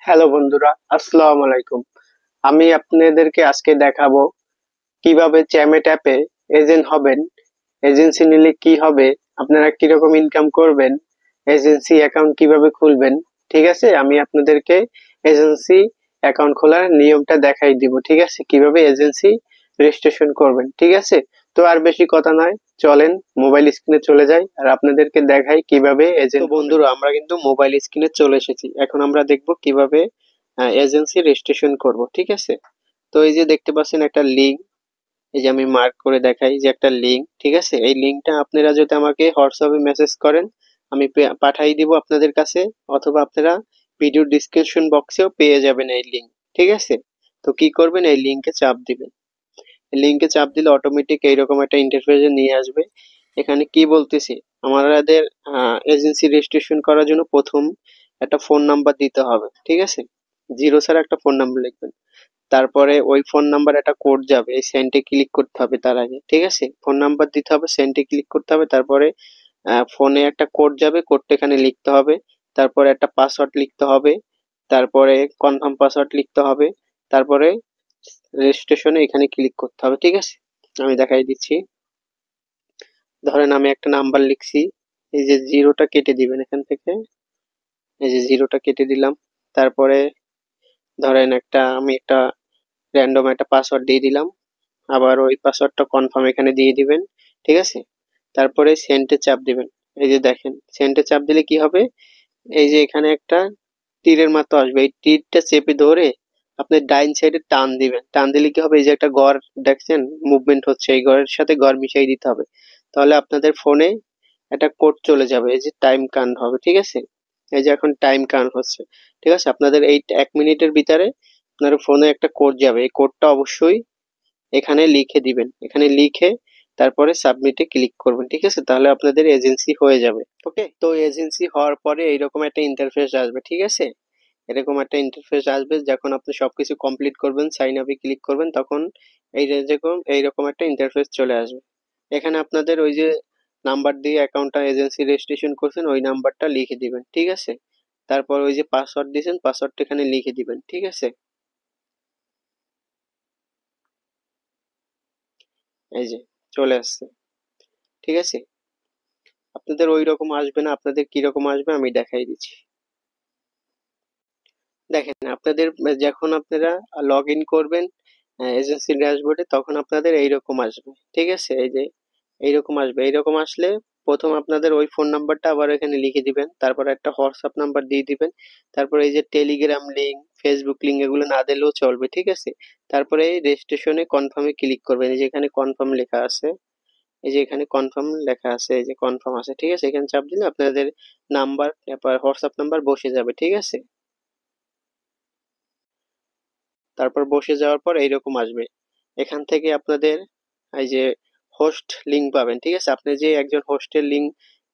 Hello বন্ধুরা, আসসালামু আলাইকুম। আমি আপনাদেরকে আজকে দেখাবো কিভাবে চ্যামেট অ্যাপে এজেন্ট হবেন, এজেন্সি নিলে কি হবে, আপনারা কিরকম ইনকাম করবেন, এজেন্সি অ্যাকাউন্ট কিভাবে খুলবেন। ঠিক আছে, আমি আপনাদেরকে এজেন্সি অ্যাকাউন্ট খোলার নিয়মটা দেখাই দিব। ঠিক আছে, কিভাবে এজেন্সি রেজিস্ট্রেশন করবেন। ঠিক আছে, তো আর বেশি কথা নয়, চলেন মোবাইল স্ক্রিনে চলে যাই আর আপনাদেরকে দেখাই কিভাবে এজেন্ট। তো বন্ধুরা, আমরা কিন্তু মোবাইল স্ক্রিনে চলে এসেছি। এখন আমরা দেখব কিভাবে এজেন্সি রেজিস্ট্রেশন করব। ঠিক আছে, তো এই যে দেখতে পাচ্ছেন একটা লিঙ্ক, এই যে আমি মার্ক করে দেখাই যে একটা লিঙ্ক। ঠিক আছে, এই লিঙ্কটা আপনারা যদি আমাকে হোয়াটসঅ্যাপে মেসেজ করেন আমি পাঠাই দিব আপনাদের কাছে, অথবা আপনারা ভিডিও ডিসক্রিপশন বক্সেও পেয়ে যাবেন এই লিঙ্ক। ঠিক আছে, তো কি করবেন, এই লিঙ্কে চাপ দিবেন। লিঙ্কে চাপ দিলে অটোমেটিক এইরকম একটা ইন্টারফেসে নিয়ে আসবে। এখানে কি বলতেছে, আমাদের এজেন্সি রেজিস্ট্রেশন করার জন্য প্রথম একটা ফোন নাম্বার দিতে হবে। ঠিক আছে, জিরো ছাড়া একটা ফোন নাম্বার লিখবেন। তারপরে ওই ফোন নাম্বার একটা কোড যাবে, এই সেন্টে ক্লিক করতে হবে তার আগে। ঠিক আছে, ফোন নাম্বার দিতে হবে, সেন্টে ক্লিক করতে হবে, তারপরে ফোনে একটা কোড যাবে, কোডটা এখানে লিখতে হবে। তারপরে একটা পাসওয়ার্ড লিখতে হবে, তারপরে কনফার্ম পাসওয়ার্ড লিখতে হবে, তারপরে রেজিস্ট্রেশনে এখানে ক্লিক করতে হবে। ঠিক আছে, আমি দেখাই দিচ্ছি। ধরেন আমি একটা নাম্বার লিখছি, এই যে জিরোটা কেটে দিবেন এখান থেকে, এই যে জিরোটা কেটে দিলাম। তারপরে ধরেন আমি একটা র্যান্ডম একটা পাসওয়ার্ড দিয়ে দিলাম, আবার ওই পাসওয়ার্ডটা কনফার্ম এখানে দিয়ে দিবেন। ঠিক আছে, তারপরে সেন্ডে চাপ দিবেন। এই যে দেখেন, সেন্ডে চাপ দিলে কি হবে, এই যে এখানে একটা তীরের মতো আসবে, এই তীরটা চেপে ধরে আপনি ডাইন সাইডে টান দিবেন। টান দিলে কি হবে, এই যে একটা ঘর দেখছেন মুভমেন্ট হচ্ছে, এই ঘরের সাথে ঘর মিশিয়ে দিতে হবে। তাহলে আপনাদের ফোনে একটা কোড চলে যাবে, এই যে টাইম কাউন্ট হবে। ঠিক আছে, এই যে এখন টাইম কাউন্ট হচ্ছে। ঠিক আছে, আপনাদের এই 1 মিনিটের ভিতরে আপনার ফোনে একটা কোড যাবে, এই কোডটা অবশ্যই এখানে লিখে দিবেন। এখানে লিখে তারপরে সাবমিটে ক্লিক করবেন। ঠিক আছে, তাহলে আপনাদের এজেন্সি হয়ে যাবে। ওকে, তো এজেন্সি হওয়ার পরে এইরকম একটা ইন্টারফেস আসবে। ঠিক আছে, এরকম একটা ইন্টারফেস আসবে, যখন আপনি সবকিছু কমপ্লিট করবেন, সাইন আপে ক্লিক করবেন, তখন এই যে যেরকম এইরকম একটা ইন্টারফেস চলে আসবে। এখানে আপনাদের ওই যে নাম্বার দিয়ে অ্যাকাউন্টটা এজেন্সি রেজিস্ট্রেশন করছেন ওই নাম্বারটা লিখে দিবেন। ঠিক আছে, তারপর ওই যে পাসওয়ার্ড দিয়েছেন পাসওয়ার্ডটা এখানে লিখে দিবেন। ঠিক আছে, এই যে চলে আসছে। ঠিক আছে, আপনাদের ওই রকম আসবে না, আপনাদের কি রকম আসবে আমি দেখাই দিচ্ছি। দেখেন আপনাদের যখন আপনারা লগ ইন করবেন এজেন্সি ড্যাশবোর্ডে, তখন আপনাদের এইরকম আসবে। ঠিক আছে, এই যে এইরকম আসবে। এইরকম আসলে প্রথম আপনাদের ওই ফোন নাম্বারটা আবার এখানে লিখে দিবেন, তারপর একটা হোয়াটসঅ্যাপ নাম্বার দিয়ে দিবেন, তারপরে এই যে টেলিগ্রাম লিঙ্ক, ফেসবুক লিঙ্ক এগুলো না দিলেও চলবে। ঠিক আছে, তারপরে এই রেজিস্ট্রেশনে কনফার্মে ক্লিক করবেন, এই যে এখানে কনফার্ম লেখা আছে, এই যে এখানে কনফার্ম লেখা আছে, এই যে কনফার্ম আছে। ঠিক আছে, এখানে চাপ দিলে আপনাদের নাম্বার তারপর হোয়াটসঅ্যাপ নাম্বার বসে যাবে। ঠিক আছে, তারপর বসে যাওয়ার পর এইরকম আসবে। এখান থেকে আপনাদের এই যে হোস্ট লিংক পাবেন। ঠিক আছে, আপনি যে একজন হোস্টের লিংক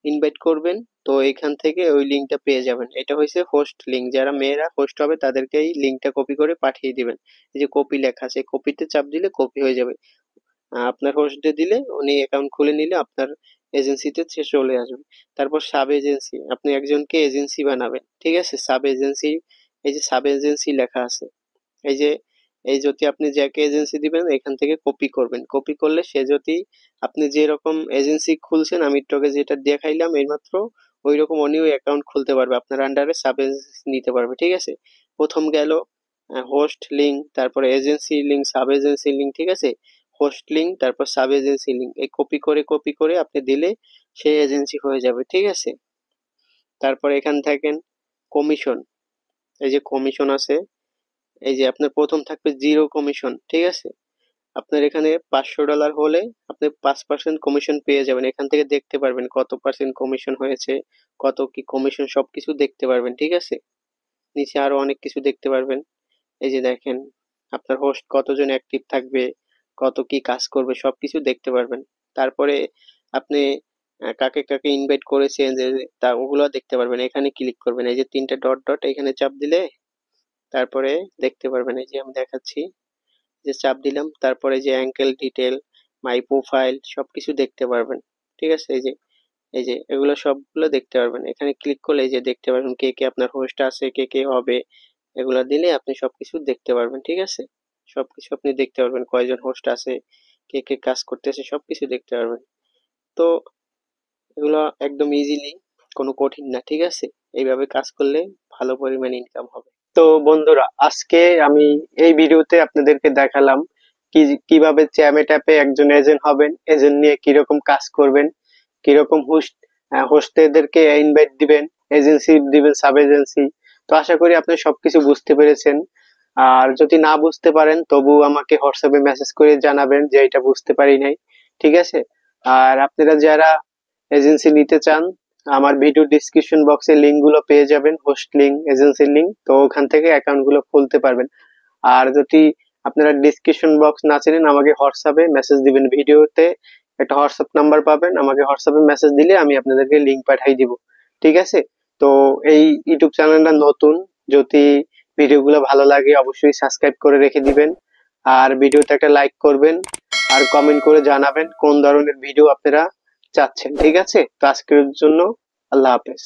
ইনভাইট করবেন, তো এখান থেকে ওই লিংকটা পেয়ে যাবেন। এটা হয়েছে হোস্ট লিংক, যারা মেয়েরা হোস্ট হবে তাদেরকে এই লিংকটা কপি করে পাঠিয়ে দিবেন। এই যে কপি লেখা আছে, কপিতে চাপ দিলে কপি হয়ে যাবে। আপনার হোস্টে দিলে উনি অ্যাকাউন্ট খুলে নিলে আপনার এজেন্সিতে সে চলে আসবে। তারপর সাব এজেন্সি, আপনি একজনকে এজেন্সি বানাবেন। ঠিক আছে, সাব এজেন্সি, এই যে সাব এজেন্সি লেখা আছে, এই যে এই যদি আপনি যাকে এজেন্সি দিবেন এখান থেকে কপি করবেন। কপি করলে সে যদি আপনি যে রকম এজেন্সি খুলছেন আমি তোকে যেটা দেখাইলাম এইমাত্র, ওই রকম উনিও অ্যাকাউন্ট খুলতে পারবে, আপনার আন্ডারে সাব এজেন্সি নিতে পারবে। ঠিক আছে, প্রথম গেল হোস্ট লিঙ্ক, তারপরে agency link, sub agency link. ঠিক আছে, হোস্ট লিঙ্ক তারপর সাব এজেন্সি লিঙ্ক, এই কপি করে আপনি দিলে সেই এজেন্সি হয়ে যাবে। ঠিক আছে, তারপরে এখান থাকেন কমিশন, এই যে কমিশন আছে, এই যে আপনার প্রথম থাকবে জিরো কমিশন। ঠিক আছে, আপনার এখানে $500 হলে আপনি 5% কমিশন পেয়ে যাবেন। এখান থেকে দেখতে পারবেন কত পার্সেন্ট কমিশন হয়েছে, কত কি কমিশন, সবকিছু দেখতে পারবেন। ঠিক আছে, নিচে আরো অনেক কিছু দেখতে পারবেন। এই যে দেখেন আপনার হোস্ট কতজন অ্যাক্টিভ থাকবে, কত কি কাজ করবে, সবকিছু দেখতে পারবেন। তারপরে আপনি কাকে কাকে ইনভাইট করেছেন যে তা ওগুলো দেখতে পারবেন। এখানে ক্লিক করবেন, এই যে তিনটে ডট ডট এখানে চাপ দিলে তারপরে দেখতে পারবেন। এই যে আমি দেখাচ্ছি, যে চাপ দিলাম, তারপরে যে অ্যাঙ্কেল ডিটেল, মাই প্রোফাইল সবকিছু দেখতে পারবেন। ঠিক আছে, এই যে এগুলো সবগুলো দেখতে পারবেন। এখানে ক্লিক করলে এই যে দেখতে পারবেন কে কে আপনার হোস্ট আছে, কে কে হবে, এগুলা দিলে আপনি সবকিছু দেখতে পারবেন, ঠিক আছে? সবকিছু আপনি দেখতে পারবেন, কয়জন হোস্ট আছে, কে কে কাজ করতেছে, সবকিছু দেখতে পারবেন। তো এগুলো একদম ইজিলি, কোনো কঠিন না, ঠিক আছে? এইভাবে কাজ করলে ভালো পরিমাণে ইনকাম হবে। তো বন্ধুরা, আজকে আমি এই ভিডিওতে আপনাদেরকে দেখালাম কিভাবে চ্যামেট অ্যাপে একজন এজেন্ট হবেন, এজেন্ট নিয়ে কিরকম কাজ করবেন, কিরকম হোস্টদেরকে ইনভাইট দিবেন, এজেন্সি দিবেন, সাব এজেন্সি। তো আশা করি আপনি সবকিছু বুঝতে পেরেছেন। আর যদি না বুঝতে পারেন তবু আমাকে হোয়াটসঅ্যাপে মেসেজ করে জানাবেন যে এটা বুঝতে পারি নাই, ঠিক আছে? আর আপনারা যারা এজেন্সি নিতে চান, আমার ভিডিও ডিসক্রিপশন বক্সে লিংক গুলো পেয়ে যাবেন, হোস্ট লিংক, এজেন্সির লিংক, তো ওখান থেকে অ্যাকাউন্ট গুলো খুলতে পারবেন। আর যদি আপনারা ডিসক্রিপশন বক্স না চেনেন, আমাকে হোয়াটসঅ্যাপে মেসেজ দিবেন, ভিডিওতে একটা হোয়াটসঅ্যাপ নাম্বার পাবেন, আমাকে হোয়াটসঅ্যাপে মেসেজ দিলে আমি আপনাদেরকে লিংক পাঠিয়ে দিব, ঠিক আছে? তো এই ইউটিউব চ্যানেলটা নতুন, যদি ভিডিওগুলো ভালো লাগে অবশ্যই সাবস্ক্রাইব করে রেখে দিবেন, আর ভিডিওতে একটা লাইক করবেন, আর কমেন্ট করে জানাবেন কোন ধরনের ভিডিও আপনারা চাচ্ছেন, ঠিক আছে? তো আজকের জন্য আল্লাহ হাফেজ।